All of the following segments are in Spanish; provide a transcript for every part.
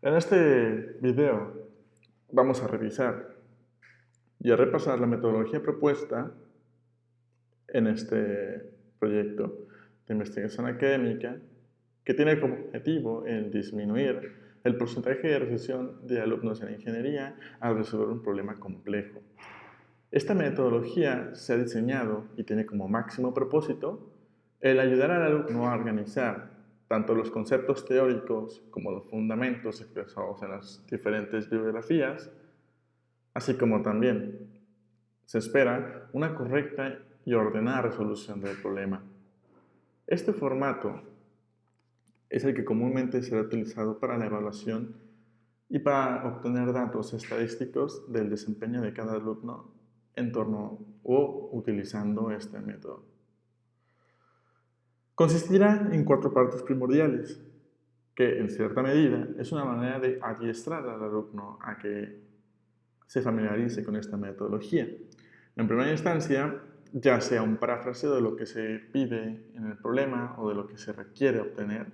En este video vamos a revisar y a repasar la metodología propuesta en este proyecto de investigación académica que tiene como objetivo el disminuir el porcentaje de recesión de alumnos en ingeniería al resolver un problema complejo. Esta metodología se ha diseñado y tiene como máximo propósito el ayudar al alumno a organizar tanto los conceptos teóricos como los fundamentos expresados en las diferentes bibliografías, así como también se espera una correcta y ordenada resolución del problema. Este formato es el que comúnmente será utilizado para la evaluación y para obtener datos estadísticos del desempeño de cada alumno en torno o utilizando este método. Consistirá en 4 partes primordiales, que en cierta medida es una manera de adiestrar al alumno a que se familiarice con esta metodología. En primera instancia, ya sea un parafraseo de lo que se pide en el problema o de lo que se requiere obtener,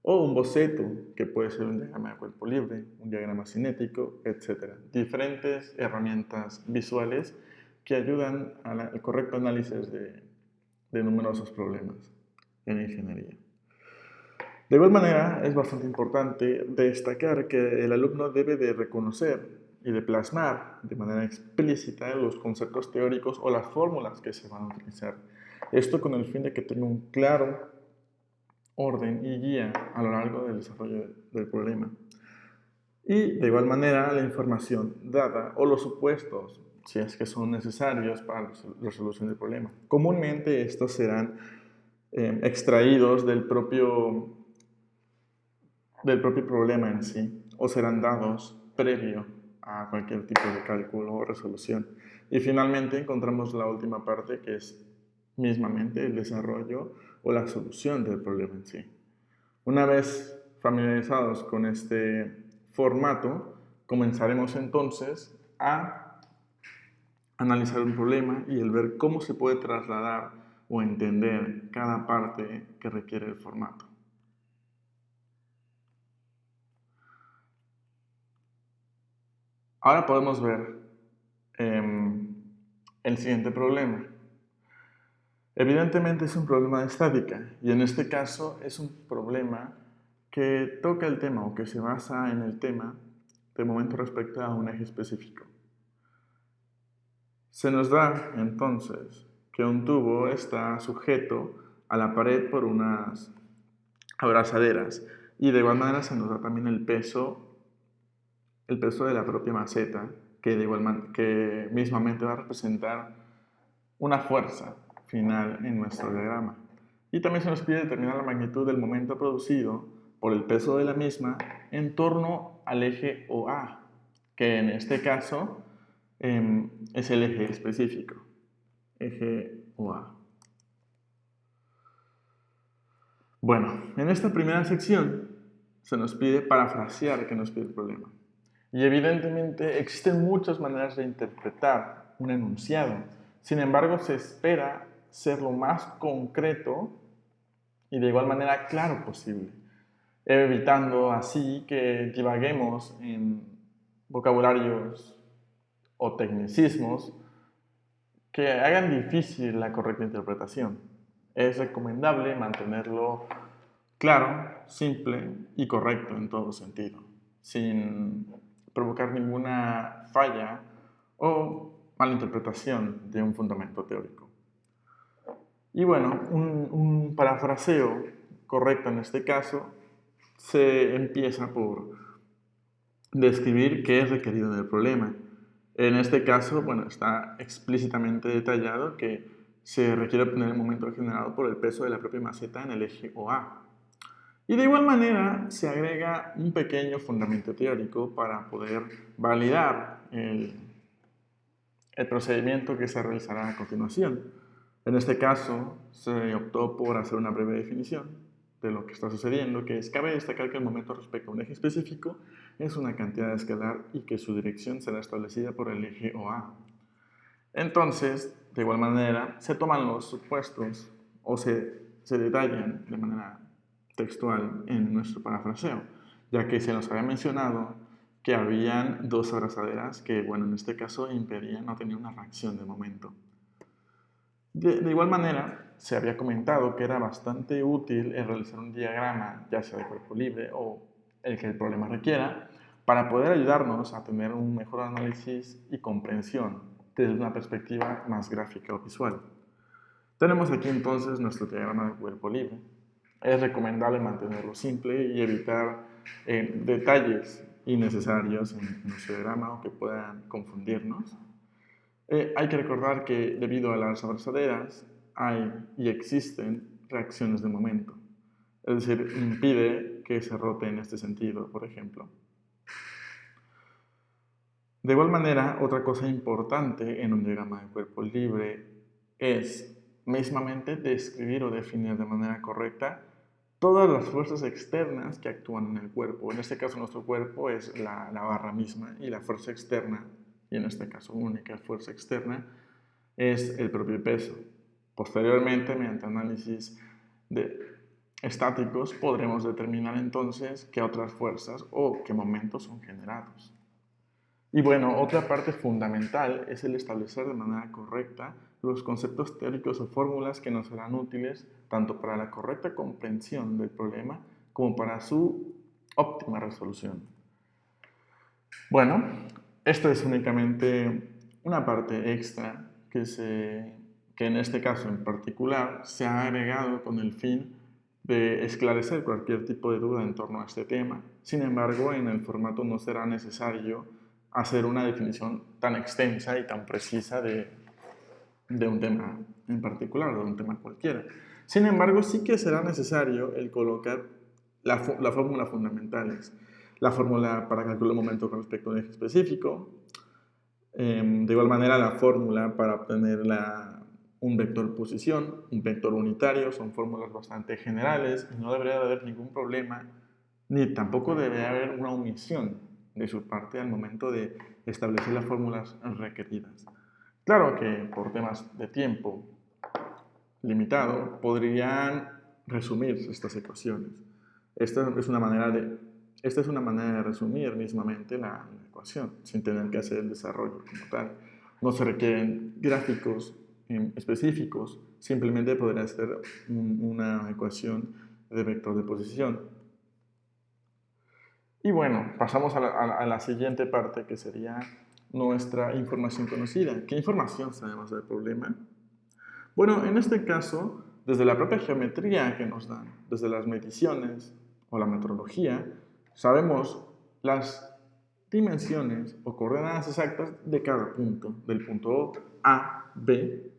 o un boceto, que puede ser un diagrama de cuerpo libre, un diagrama cinético, etc. Diferentes herramientas visuales que ayudan al correcto análisis de numerosos problemas en ingeniería. De igual manera, es bastante importante destacar que el alumno debe de reconocer y de plasmar de manera explícita los conceptos teóricos o las fórmulas que se van a utilizar. Esto con el fin de que tenga un claro orden y guía a lo largo del desarrollo del problema. Y de igual manera, la información dada o los supuestos, si es que son necesarios para la resolución del problema. Comúnmente estos serán extraídos del propio problema en sí, o serán dados previo a cualquier tipo de cálculo o resolución. Y finalmente encontramos la última parte, que es mismamente el desarrollo o la solución del problema en sí. Una vez familiarizados con este formato, comenzaremos entonces a analizar un problema y el ver cómo se puede trasladar o entender cada parte que requiere el formato. Ahora podemos ver el siguiente problema. Evidentemente es un problema de estática y en este caso es un problema que toca el tema o que se basa en el tema de momento respecto a un eje específico. Se nos da entonces que un tubo está sujeto a la pared por unas abrazaderas y de igual manera se nos da también el peso de la propia maceta que mismamente va a representar una fuerza final en nuestro diagrama. Y también se nos pide determinar la magnitud del momento producido por el peso de la misma en torno al eje OA, que en este caso es el eje específico, eje OA. Bueno, en esta primera sección se nos pide parafrasear qué nos pide el problema. Y evidentemente existen muchas maneras de interpretar un enunciado. Sin embargo, se espera ser lo más concreto y de igual manera claro posible, evitando así que divaguemos en vocabularios o tecnicismos que hagan difícil la correcta interpretación. Es recomendable mantenerlo claro, simple y correcto en todo sentido, sin provocar ninguna falla o malinterpretación de un fundamento teórico. Y bueno, un parafraseo correcto en este caso se empieza por describir qué es requerido del problema. En este caso, bueno, está explícitamente detallado que se requiere obtener el momento generado por el peso de la propia maceta en el eje OA. Y de igual manera se agrega un pequeño fundamento teórico para poder validar el procedimiento que se realizará a continuación. En este caso se optó por hacer una breve definición de lo que está sucediendo, que es: cabe destacar que el momento respecto a un eje específico es una cantidad escalar y que su dirección será establecida por el eje OA. Entonces, de igual manera, se toman los supuestos o se detallan de manera textual en nuestro parafraseo. ya que se nos había mencionado que habían dos abrazaderas que, bueno, en este caso impedían no tener una reacción de momento. De igual manera, se había comentado que era bastante útil el realizar un diagrama, ya sea de cuerpo libre o el que el problema requiera, para poder ayudarnos a tener un mejor análisis y comprensión desde una perspectiva más gráfica o visual. Tenemos aquí entonces nuestro diagrama de cuerpo libre. Es recomendable mantenerlo simple y evitar detalles innecesarios en nuestro diagrama o que puedan confundirnos. Hay que recordar que debido a las abrazaderas hay y existen reacciones de momento. Es decir, impide que se rote en este sentido, por ejemplo. De igual manera, otra cosa importante en un diagrama de cuerpo libre es mismamente describir o definir de manera correcta todas las fuerzas externas que actúan en el cuerpo. En este caso, nuestro cuerpo es la barra misma y la fuerza externa, y en este caso única fuerza externa, es el propio peso. Posteriormente, mediante análisis estáticos, podremos determinar entonces qué otras fuerzas o qué momentos son generados. Y bueno, otra parte fundamental es el establecer de manera correcta los conceptos teóricos o fórmulas que nos serán útiles tanto para la correcta comprensión del problema como para su óptima resolución. Bueno, esto es únicamente una parte extra que en este caso en particular se ha agregado con el fin de esclarecer cualquier tipo de duda en torno a este tema. Sin embargo, en el formato no será necesario hacer una definición tan extensa y tan precisa de un tema en particular, de un tema cualquiera. Sin embargo, sí que será necesario el colocar la fórmula fundamentales, la fórmula para calcular el momento con respecto a un eje específico, de igual manera la fórmula para obtener un vector posición, un vector unitario, son fórmulas bastante generales y no debería haber ningún problema, ni tampoco debería haber una omisión de su parte al momento de establecer las fórmulas requeridas. Claro que por temas de tiempo limitado podrían resumirse estas ecuaciones. Esta es una manera de resumir mismamente la ecuación, sin tener que hacer el desarrollo como tal. No se requieren gráficos específicos, simplemente podría ser una ecuación de vector de posición. Y bueno, pasamos a la siguiente parte, que sería nuestra información conocida. ¿Qué información sabemos del problema? Bueno, en este caso, desde la propia geometría que nos dan, desde las mediciones o la metrología, sabemos las dimensiones o coordenadas exactas de cada punto, del punto A, B,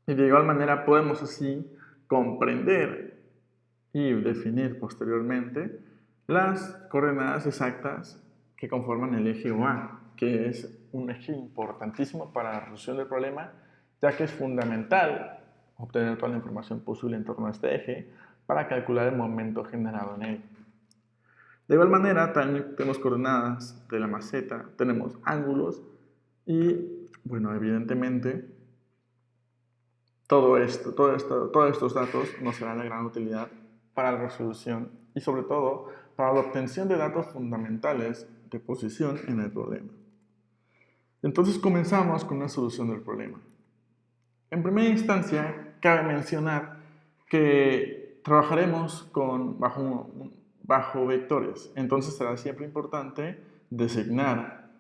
y de igual manera podemos así comprender y definir posteriormente las coordenadas exactas que conforman el eje OA, que es un eje importantísimo para la resolución del problema, ya que es fundamental obtener toda la información posible en torno a este eje para calcular el momento generado en él. De igual manera, también tenemos coordenadas de la maceta, tenemos ángulos y, bueno, evidentemente, todos estos datos nos serán de gran utilidad para la resolución y sobre todo para la obtención de datos fundamentales de posición en el problema. Entonces comenzamos con una solución del problema. En primera instancia, cabe mencionar que trabajaremos bajo vectores. Entonces será siempre importante designar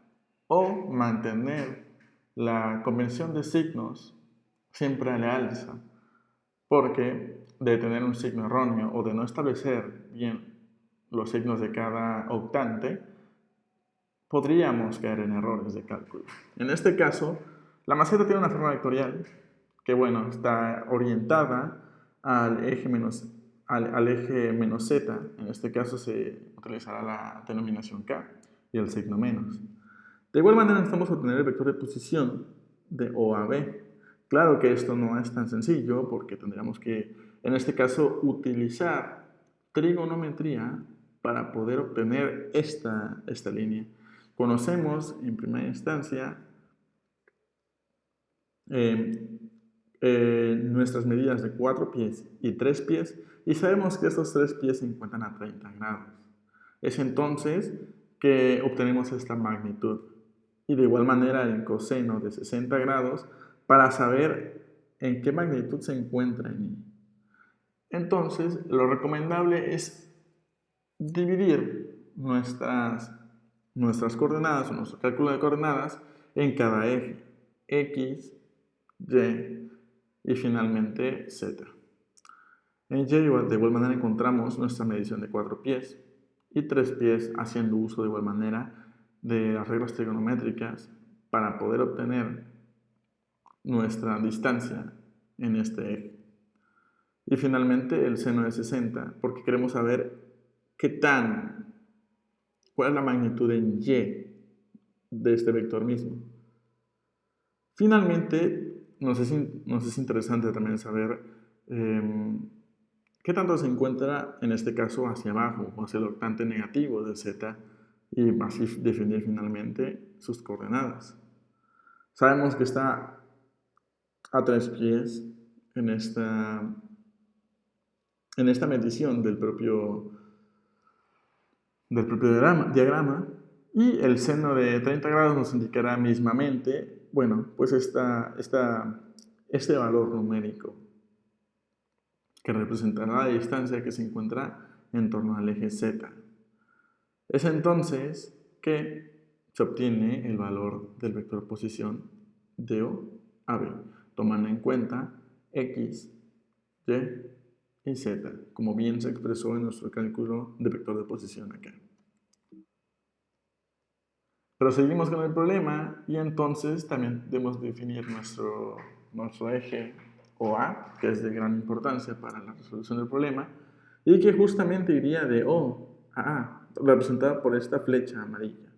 o mantener la convención de signos siempre a la alza, porque de tener un signo erróneo o de no establecer bien los signos de cada octante, podríamos caer en errores de cálculo. En este caso, la maceta tiene una forma vectorial que, bueno, está orientada al eje menos z. En este caso se utilizará la denominación k y el signo menos. De igual manera necesitamos obtener el vector de posición de O a B. Claro que esto no es tan sencillo porque tendríamos que, en este caso, utilizar trigonometría para poder obtener esta línea. Conocemos en primera instancia nuestras medidas de 4 pies y 3 pies y sabemos que estos 3 pies se encuentran a 30 grados. Es entonces que obtenemos esta magnitud. Y de igual manera el coseno de 60 grados para saber en qué magnitud se encuentra en Y. Entonces, lo recomendable es dividir nuestras coordenadas o nuestro cálculo de coordenadas en cada eje, X, Y y finalmente Z. En Y de igual manera encontramos nuestra medición de 4 pies y 3 pies haciendo uso de igual manera de las reglas trigonométricas para poder obtener nuestra distancia en este eje. Y finalmente el seno de 60, porque queremos saber cuál es la magnitud en Y de este vector mismo. Finalmente, nos es interesante también saber qué tanto se encuentra en este caso hacia abajo o hacia el octante negativo de Z y así definir finalmente sus coordenadas. Sabemos que está a 3 pies en esta medición del propio diagrama y el seno de 30 grados nos indicará mismamente, bueno, pues este valor numérico que representará la distancia que se encuentra en torno al eje Z. Es entonces que se obtiene el valor del vector posición de O a B, tomando en cuenta X, Y y Z, como bien se expresó en nuestro cálculo de vector de posición acá. Proseguimos con el problema y entonces también debemos definir nuestro eje OA, que es de gran importancia para la resolución del problema, y que justamente iría de O a A, representada por esta flecha amarilla.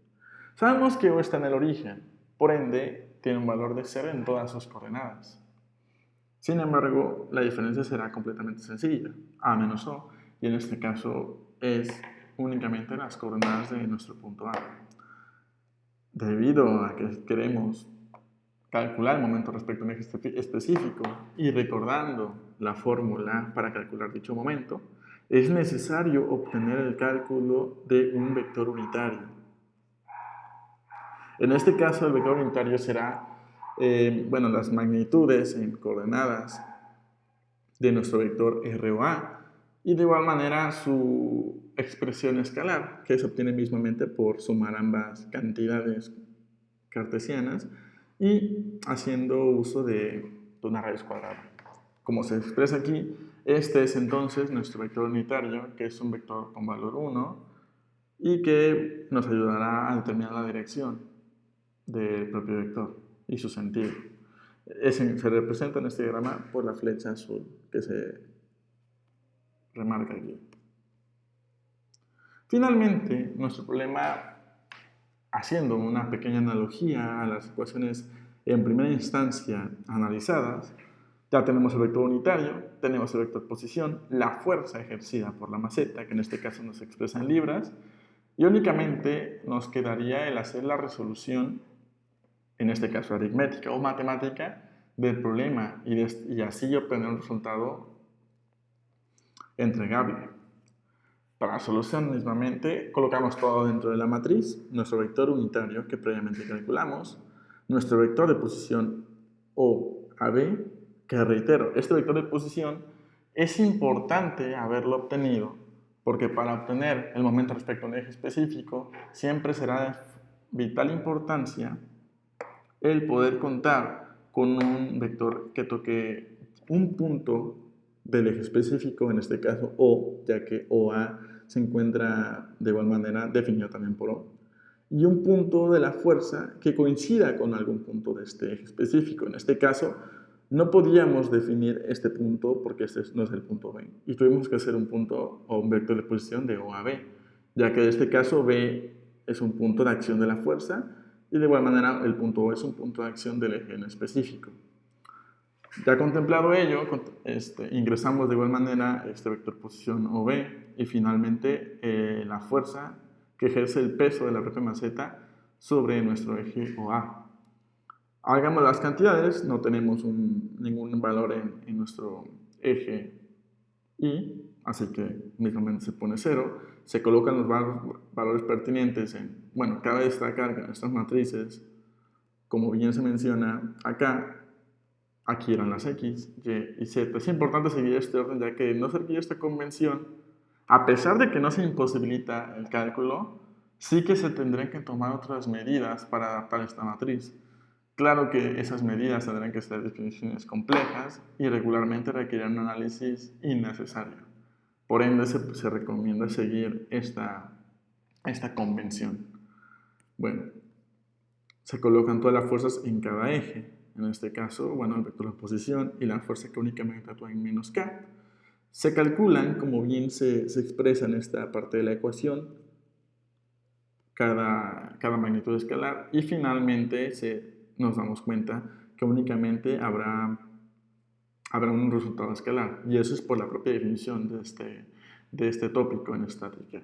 Sabemos que O está en el origen, por ende tiene un valor de 0 en todas sus coordenadas. Sin embargo, la diferencia será completamente sencilla, A menos O, y en este caso es únicamente las coordenadas de nuestro punto A. Debido a que queremos calcular el momento respecto a un eje específico y recordando la fórmula para calcular dicho momento, es necesario obtener el cálculo de un vector unitario. En este caso, el vector unitario será las magnitudes en coordenadas de nuestro vector ROA y de igual manera su expresión escalar, que se obtiene mismamente por sumar ambas cantidades cartesianas y haciendo uso de una raíz cuadrada. Como se expresa aquí, este es entonces nuestro vector unitario, que es un vector con valor 1 y que nos ayudará a determinar la dirección del propio vector y su sentido. Se representa en este diagrama por la flecha azul que se remarca aquí. Finalmente, nuestro problema, haciendo una pequeña analogía a las ecuaciones en primera instancia analizadas, ya tenemos el vector unitario, tenemos el vector posición, la fuerza ejercida por la maceta, que en este caso nos expresa en libras, y únicamente nos quedaría el hacer la resolución, en este caso aritmética o matemática, del problema y así obtener un resultado entregable. Para la solución mismamente colocamos todo dentro de la matriz, nuestro vector unitario que previamente calculamos, nuestro vector de posición O a B, que reitero, este vector de posición es importante haberlo obtenido porque para obtener el momento respecto a un eje específico siempre será de vital importancia el poder contar con un vector que toque un punto del eje específico, en este caso O, ya que OA se encuentra de igual manera definido también por O, y un punto de la fuerza que coincida con algún punto de este eje específico. En este caso, no podíamos definir este punto porque este no es el punto B, y tuvimos que hacer un punto o un vector de posición de O a B, ya que en este caso B es un punto de acción de la fuerza, y de igual manera el punto O es un punto de acción del eje en específico. Ya contemplado ello, ingresamos de igual manera este vector posición OB y finalmente la fuerza que ejerce el peso de la propia maceta sobre nuestro eje OA. Hagamos las cantidades, no tenemos ningún valor en nuestro eje Y, así que mismamente se pone 0. se colocan los valores pertinentes bueno, cabe destacar que nuestras matrices, como bien se menciona acá, aquí eran las X, Y y Z. Es importante seguir este orden, ya que no seguir esta convención, a pesar de que no se imposibilita el cálculo, sí que se tendrán que tomar otras medidas para adaptar esta matriz. Claro que esas medidas tendrán que ser definiciones complejas y regularmente requerirán un análisis innecesario. Por ende, se recomienda seguir esta convención. Bueno, se colocan todas las fuerzas en cada eje. En este caso, bueno, el vector de posición y la fuerza que únicamente actúa en menos K. Se calculan, como bien se expresa en esta parte de la ecuación, cada magnitud escalar y finalmente nos damos cuenta que únicamente habrá un resultado escalar, y eso es por la propia definición de este tópico en estática.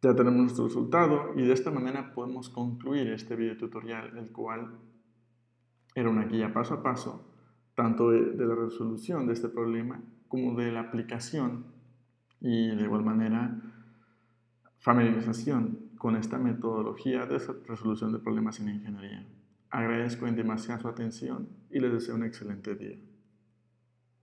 Ya tenemos nuestro resultado y de esta manera podemos concluir este video tutorial, el cual era una guía paso a paso, tanto de la resolución de este problema como de la aplicación y de igual manera familiarización con esta metodología de resolución de problemas en ingeniería. Agradezco en demasía su atención y les deseo un excelente día.